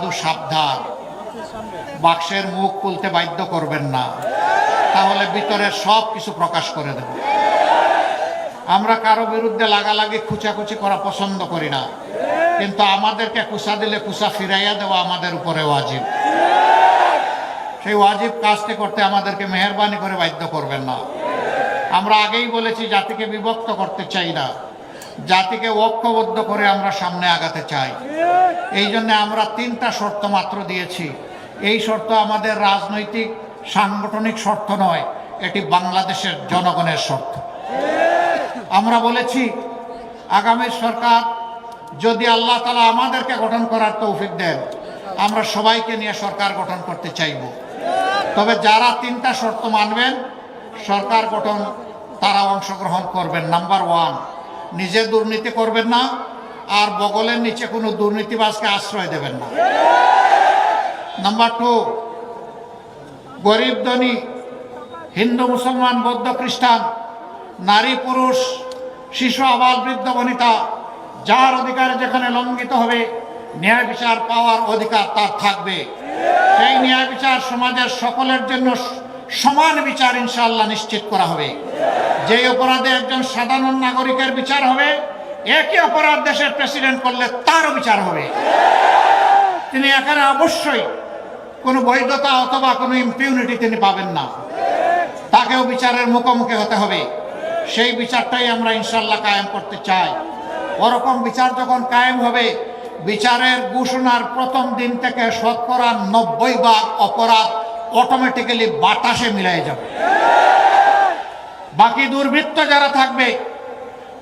দাদু সাবধান, বাক্সের মুখ খুলতে বাধ্য করবেন না, তাহলে ভিতরের সব কিছু প্রকাশ করে দেব। আমরা কারো বিরুদ্ধে লাগালাগি খুচাখুচি করা পছন্দ করি না, কিন্তু আমাদেরকে কুসা দিলে কুসা ফিরাইয়া দেওয়া আমাদের উপরে ওয়াজিব। সেই ওয়াজিব কাজটি করতে আমাদেরকে মেহেরবানি করে বাধ্য করবেন না। আমরা আগেই বলেছি, জাতিকে বিভক্ত করতে চাই না, জাতিকে ঐক্যবদ্ধ করে আমরা সামনে আগাতে চাই। এই জন্য আমরা 3টা শর্ত মাত্র দিয়েছি। এই শর্ত আমাদের রাজনৈতিক সাংগঠনিক শর্ত নয়, এটি বাংলাদেশের জনগণের শর্ত। আমরা বলেছি, আগামী সরকার যদি আল্লাহ তাআলা আমাদেরকে গঠন করার তৌফিক দেন, আমরা সবাইকে নিয়ে সরকার গঠন করতে চাইব। তবে যারা 3টা শর্ত মানবেন, সরকার গঠন তারা অংশগ্রহণ করবেন। নাম্বার 1, নিজে দুর্নীতি করবেন না, আর বগলের নিচে কোনো দুর্নীতিবাজকে আশ্রয় দেবেন না। নাম্বার 2, গরিব ধনী, হিন্দু মুসলমান বৌদ্ধ খ্রিস্টান, নারী পুরুষ, শিশু আবাল বৃদ্ধ বনিতা, যার অধিকার যেখানে লঙ্ঘিত হবে, ন্যায় বিচার পাওয়ার অধিকার তার থাকবে। সেই ন্যায় বিচার সমাজের সকলের জন্য সমান বিচার ইনশাআল্লাহ নিশ্চিত করা হবে। যেই অপরাধে একজন সাধারণ নাগরিকের বিচার হবে, একই অপরাধ দেশের প্রেসিডেন্ট করলে তারও বিচার হবে। তিনি এখানে অবশ্যই কোনো বৈধতা অথবা কোনো ইম্পিউনিটি তিনি পাবেন না, তাকেও বিচারের মুখোমুখি হতে হবে। সেই বিচারটাই আমরা ইনশাআল্লাহ কায়েম করতে চাই। ওরকম বিচার যখন কায়েম হবে, বিচারের ঘোষণার প্রথম দিন থেকে 90% অপরাধ অটোমেটিক্যালি বাতাসে মিলাই যাবে। বাকি দুর্বৃত্ত যারা থাকবে,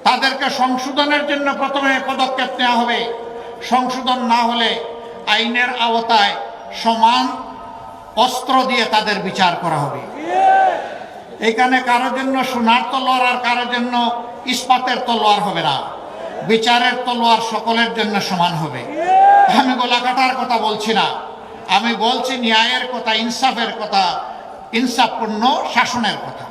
তাদেরকে সংশোধনের জন্য প্রথমে পদক্ষেপ নেওয়া হবে। সংশোধন না হলে আইনের আওতায় সমান অস্ত্র দিয়ে তাদের বিচার করা হবে। এখানে কারোর জন্য সোনার তলোয়ার আর কারোর জন্য ইস্পাতের তলোয়ার হবে না। বিচারের তলোয়ার সকলের জন্য সমান হবে। আমি গলা কাটার কথা বলছি না, আমি বলছি ন্যায়ের কথা, ইনসাফের কথা, ইনসাফপূর্ণ শাসনের কথা।